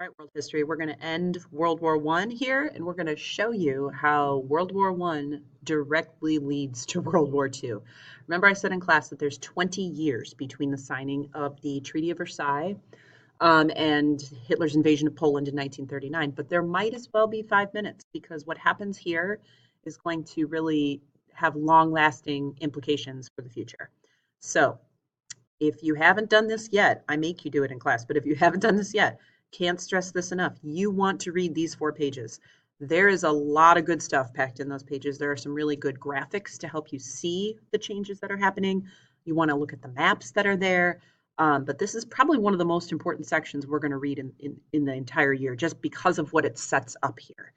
All right, world history. We're going to end World War One here, and we're going to show you how World War One directly leads to World War Two. Remember, I said in class that there's 20 years between the signing of the Treaty of Versailles and Hitler's invasion of Poland in 1939, but there might as well be 5 minutes because what happens here is going to really have long-lasting implications for the future. So, if you haven't done this yet, I make you do it in class, but if you haven't done this yet, can't stress this enough. You want to read these 4 pages. There is a lot of good stuff packed in those pages. There are some really good graphics to help you see the changes that are happening. You want to look at the maps that are there. But this is probably one of the most important sections we're going to read in the entire year, just because of what it sets up here.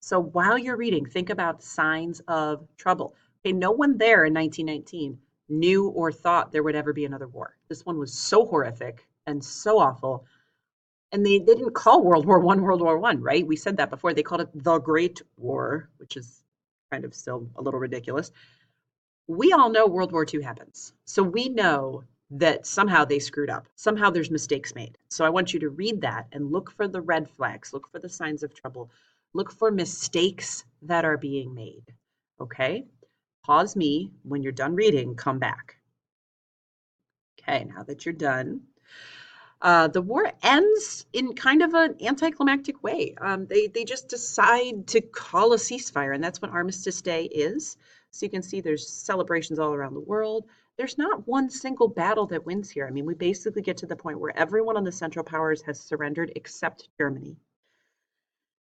So while you're reading, think about signs of trouble. Okay, no one there in 1919 knew or thought there would ever be another war. This one was so horrific and so awful. And they didn't call World War One World War One, right? We said that before. They called it the Great War, which is kind of still a little ridiculous. We all know World War II happens. So we know that somehow they screwed up. Somehow there's mistakes made. So I want you to read that and look for the red flags, look for the signs of trouble, look for mistakes that are being made. Okay? Pause me. When you're done reading, come back. Okay, now that you're done, the war ends in kind of an anticlimactic way. They just decide to call a ceasefire, and that's what Armistice Day is. So you can see there's celebrations all around the world. There's not one single battle that wins here. I mean, we basically get to the point where everyone on the Central Powers has surrendered except Germany.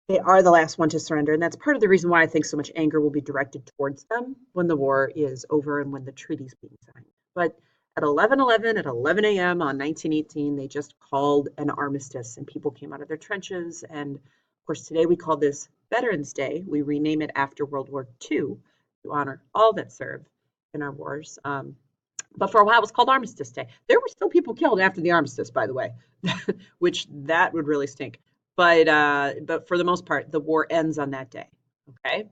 They are the last one to surrender, and that's part of the reason why I think so much anger will be directed towards them when the war is over and when the treaty's being signed. But at 11:11 at 11 a.m. on 1918, they just called an armistice, and people came out of their trenches. And of course, today we call this Veterans Day. We rename it after World War II to honor all that served in our wars. But for a while, it was called Armistice Day. There were still people killed after the armistice, by the way, which that would really stink. But for the most part, the war ends on that day. Okay.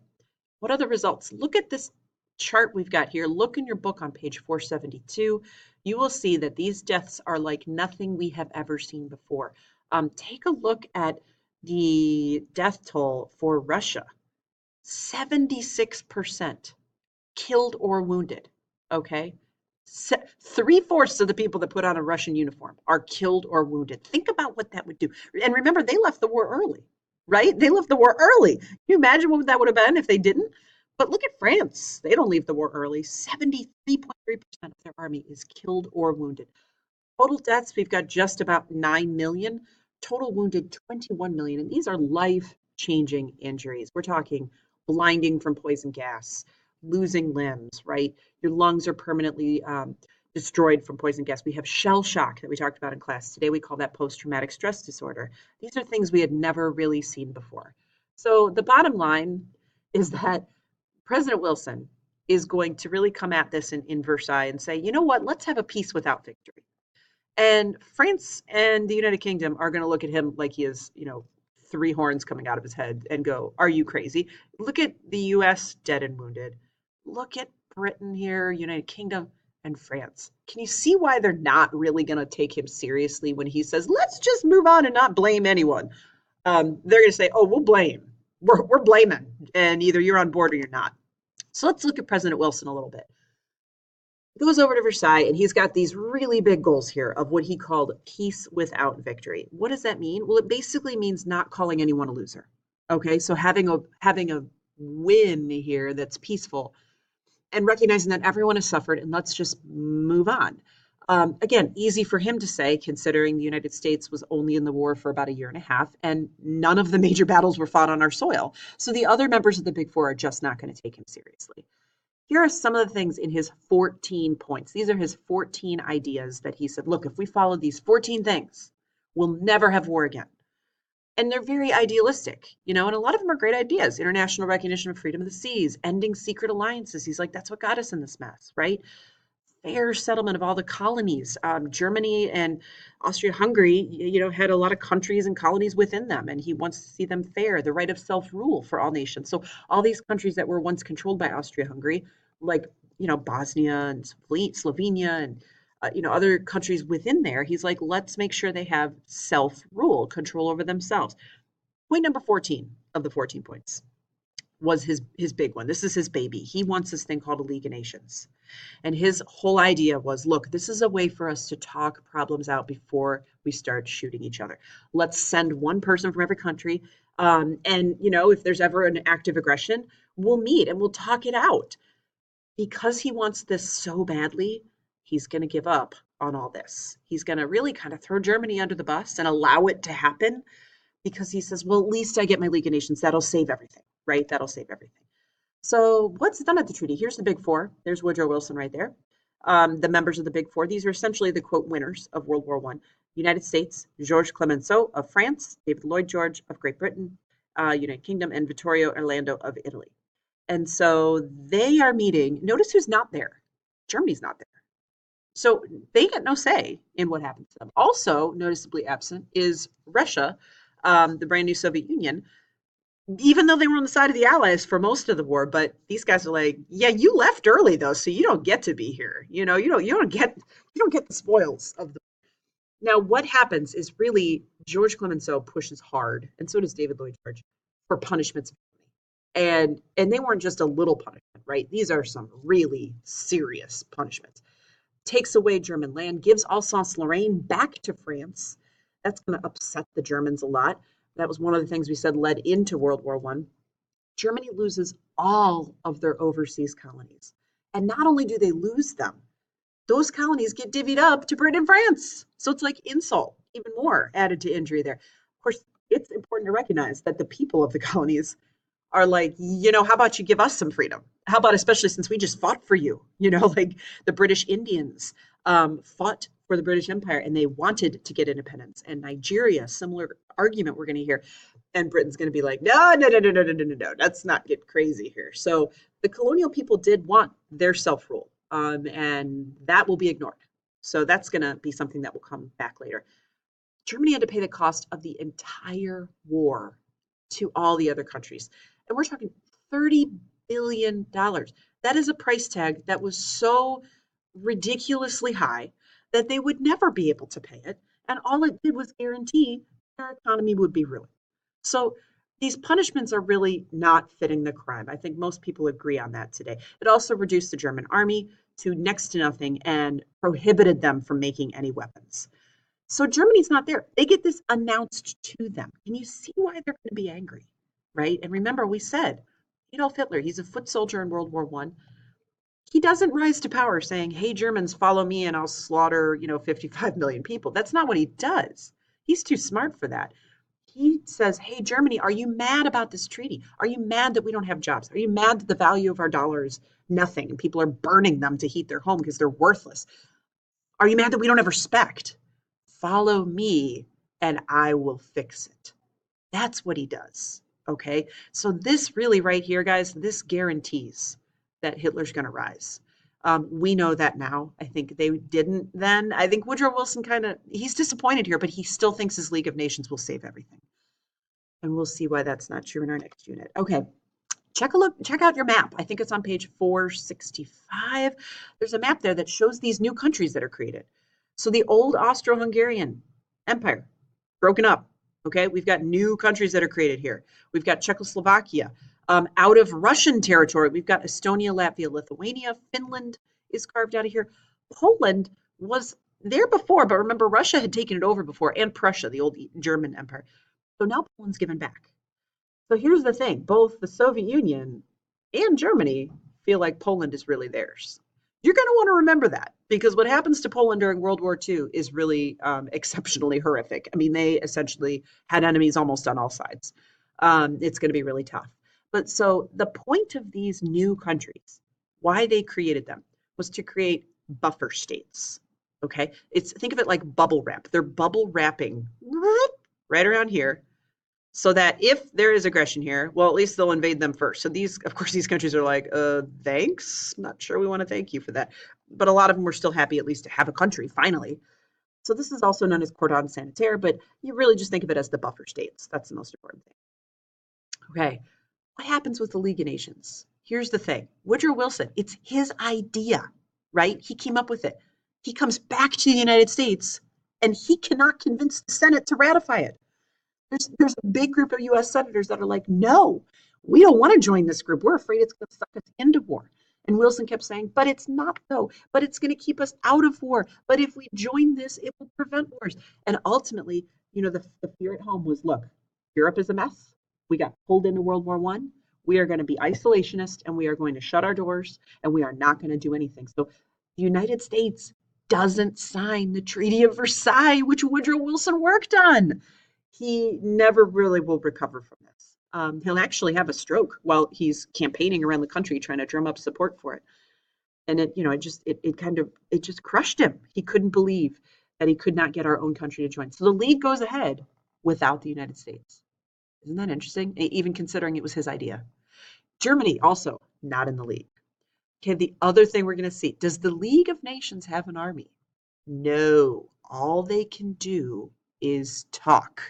What are the results? Look at this chart we've got here. Look in your book on page 472. You will see that these deaths are like nothing we have ever seen before. Take a look at the death toll for Russia. 76% killed or wounded. Okay. 3/4 of the people that put on a Russian uniform are killed or wounded. Think about what that would do. And remember, they left the war early, right? They left the war early. Can you imagine what that would have been if they didn't? But look at France. They don't leave the war early. 73.3% of their army is killed or wounded. Total deaths, we've got just about 9 million. Total wounded, 21 million. And these are life-changing injuries. We're talking blinding from poison gas, losing limbs, right? Your lungs are permanently destroyed from poison gas. We have shell shock that we talked about in class. Today we call that post-traumatic stress disorder. These are things we had never really seen before. So the bottom line is that President Wilson is going to really come at this in Versailles and say, you know what, let's have a peace without victory. And France and the United Kingdom are going to look at him like he is, 3 horns coming out of his head and go, are you crazy? Look at the US dead and wounded. Look at Britain here, United Kingdom, and France. Can you see why they're not really going to take him seriously when he says, let's just move on and not blame anyone? They're going to say, oh, we'll blame. We're blaming, and either you're on board or you're not. So let's look at President Wilson a little bit. He goes over to Versailles, and he's got these really big goals here of what he called peace without victory. What does that mean? Well, it basically means not calling anyone a loser. Okay, so having a win here that's peaceful and recognizing that everyone has suffered and let's just move on. Again, easy for him to say, considering the United States was only in the war for about a year and a half, and none of the major battles were fought on our soil. So the other members of the Big Four are just not going to take him seriously. Here are some of the things in his 14 points. These are his 14 ideas that he said, look, if we follow these 14 things, we'll never have war again. And they're very idealistic, and a lot of them are great ideas. International recognition of freedom of the seas, ending secret alliances. He's like, that's what got us in this mess, right? Fair settlement of all the colonies. Germany and Austria-Hungary, had a lot of countries and colonies within them, and he wants to see them fair. The right of self-rule for all nations. So all these countries that were once controlled by Austria-Hungary, like, Bosnia and Slovenia and other countries within there. He's like, let's make sure they have self-rule, control over themselves. Point number 14 of the 14 points was his big one. This is his baby. He wants this thing called a League of Nations. And his whole idea was, look, this is a way for us to talk problems out before we start shooting each other. Let's send one person from every country. And, if there's ever an act of aggression, we'll meet and we'll talk it out. Because he wants this so badly, he's going to give up on all this. He's going to really kind of throw Germany under the bus and allow it to happen because he says, well, at least I get my League of Nations. That'll save everything, right? That'll save everything. So what's done at the treaty? Here's the big four. There's Woodrow Wilson right there. The members of the big four. These are essentially the quote winners of World War I. United States, Georges Clemenceau of France, David Lloyd George of Great Britain, United Kingdom, and Vittorio Orlando of Italy. And so they are meeting. Notice who's not there. Germany's not there. So they get no say in what happens to them. Also noticeably absent is Russia, the brand new Soviet Union, even though they were on the side of the Allies for most of the war. But these guys are like, yeah, you left early though, so you don't get to be here. You don't get the spoils of the. Now, what happens is really George Clemenceau pushes hard, and so does David Lloyd George, for punishments. And they weren't just a little punishment, right? These are some really serious punishments. Takes away German land, gives Alsace-Lorraine back to France. That's going to upset the Germans a lot. That was one of the things we said led into World War I. Germany loses all of their overseas colonies. And not only do they lose them, those colonies get divvied up to Britain and France. So it's like insult, even more added to injury there. Of course, it's important to recognize that the people of the colonies are like, how about you give us some freedom? How about, especially since we just fought for you, like the British Indians fought for the British Empire and they wanted to get independence. And Nigeria, similar argument we're going to hear. And Britain's going to be like, no, let's not get crazy here. So the colonial people did want their self-rule, and that will be ignored. So that's going to be something that will come back later. Germany had to pay the cost of the entire war to all the other countries. And we're talking $30 billion. That is a price tag that was so ridiculously high that they would never be able to pay it. And all it did was guarantee their economy would be ruined. So these punishments are really not fitting the crime. I think most people agree on that today. It also reduced the German army to next to nothing and prohibited them from making any weapons. So Germany's not there. They get this announced to them. Can you see why they're going to be angry, right? And remember, we said Adolf Hitler, he's a foot soldier in World War I. He doesn't rise to power saying, hey, Germans, follow me and I'll slaughter, 55 million people. That's not what he does. He's too smart for that. He says, hey, Germany, are you mad about this treaty? Are you mad that we don't have jobs? Are you mad that the value of our dollar is nothing and people are burning them to heat their home because they're worthless? Are you mad that we don't have respect? Follow me and I will fix it. That's what he does. Okay. So this really right here, guys, this guarantees that Hitler's going to rise. We know that now. I think they didn't then. I think Woodrow Wilson he's disappointed here, but he still thinks his League of Nations will save everything. And we'll see why that's not true in our next unit. Okay. Check out your map. I think it's on page 465. There's a map there that shows these new countries that are created. So the old Austro-Hungarian Empire, broken up. Okay, we've got new countries that are created here. We've got Czechoslovakia. Out of Russian territory, we've got Estonia, Latvia, Lithuania. Finland is carved out of here. Poland was there before, but remember, Russia had taken it over before, and Prussia, the old German empire. So now Poland's given back. So here's the thing. Both the Soviet Union and Germany feel like Poland is really theirs. You're going to want to remember that because what happens to Poland during World War II is really exceptionally horrific. I mean, they essentially had enemies almost on all sides. It's going to be really tough. But so the point of these new countries, why they created them, was to create buffer states. Okay, think of it like bubble wrap. They're bubble wrapping right around here, so that if there is aggression here, well, at least they'll invade them first. So these countries are like, thanks. Not sure we want to thank you for that. But a lot of them were still happy at least to have a country finally. So this is also known as cordon sanitaire, but you really just think of it as the buffer states. That's the most important thing. Okay, what happens with the League of Nations? Here's the thing. Woodrow Wilson, it's his idea, right? He came up with it. He comes back to the United States and he cannot convince the Senate to ratify it. There's a big group of US senators that are like, no, we don't want to join this group. We're afraid it's going to suck us into war. And Wilson kept saying, but it's not though. But it's going to keep us out of war. But if we join this, it will prevent wars. And ultimately, the fear at home was, look, Europe is a mess. We got pulled into World War I. We are going to be isolationist and we are going to shut our doors and we are not going to do anything. So the United States doesn't sign the Treaty of Versailles, which Woodrow Wilson worked on. He never really will recover from this. He'll actually have a stroke while he's campaigning around the country trying to drum up support for it. And it just crushed him. He couldn't believe that he could not get our own country to join. So the League goes ahead without the United States. Isn't that interesting? Even considering it was his idea. Germany also not in the League. Okay, the other thing we're going to see, does the League of Nations have an army? No. All they can do is talk.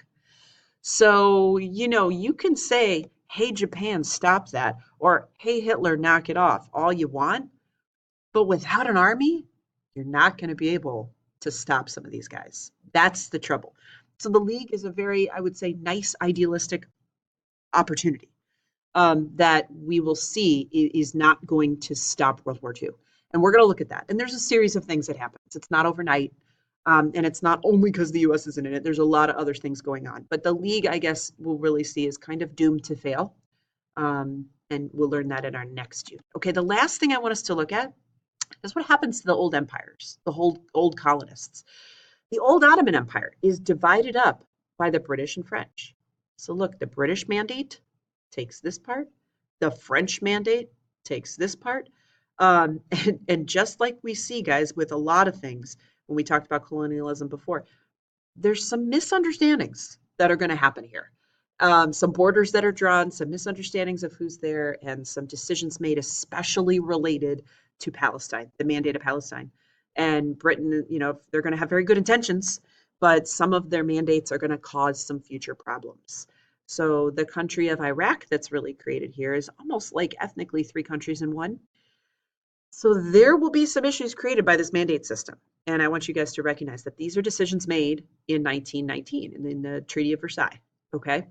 So, you can say, hey, Japan, stop that, or hey, Hitler, knock it off, all you want. But without an army, you're not going to be able to stop some of these guys. That's the trouble. So the League is a very, I would say, nice, idealistic opportunity that we will see is not going to stop World War II. And we're going to look at that. And there's a series of things that happens. It's not overnight. And it's not only because the US isn't in it. There's a lot of other things going on. But the League, I guess, we'll really see is kind of doomed to fail. And we'll learn that in our next unit. Okay, the last thing I want us to look at is what happens to the old empires, the whole old colonists. The old Ottoman Empire is divided up by the British and French. So look, the British mandate takes this part. The French mandate takes this part. And just like we see, guys, with a lot of things, when we talked about colonialism before, there's some misunderstandings that are going to happen here. Some borders that are drawn, some misunderstandings of who's there, and some decisions made, especially related to Palestine, the mandate of Palestine. And Britain, they're going to have very good intentions, but some of their mandates are going to cause some future problems. So the country of Iraq that's really created here is almost like ethnically three countries in one. So there will be some issues created by this mandate system. And I want you guys to recognize that these are decisions made in 1919 in the Treaty of Versailles. Okay.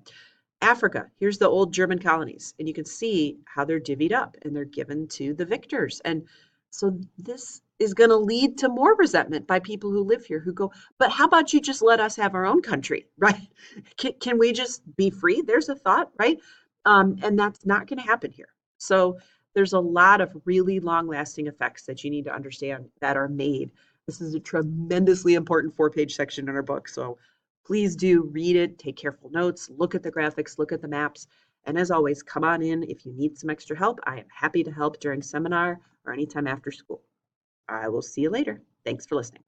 Africa, here's the old German colonies. And you can see how they're divvied up and they're given to the victors. And so this is going to lead to more resentment by people who live here who go, but how about you just let us have our own country, right? Can we just be free? There's a thought, right? And that's not going to happen here. So there's a lot of really long-lasting effects that you need to understand that are made. This is a tremendously important 4-page section in our book. So please do read it, take careful notes, look at the graphics, look at the maps. And as always, come on in if you need some extra help. I am happy to help during seminar or anytime after school. I will see you later. Thanks for listening.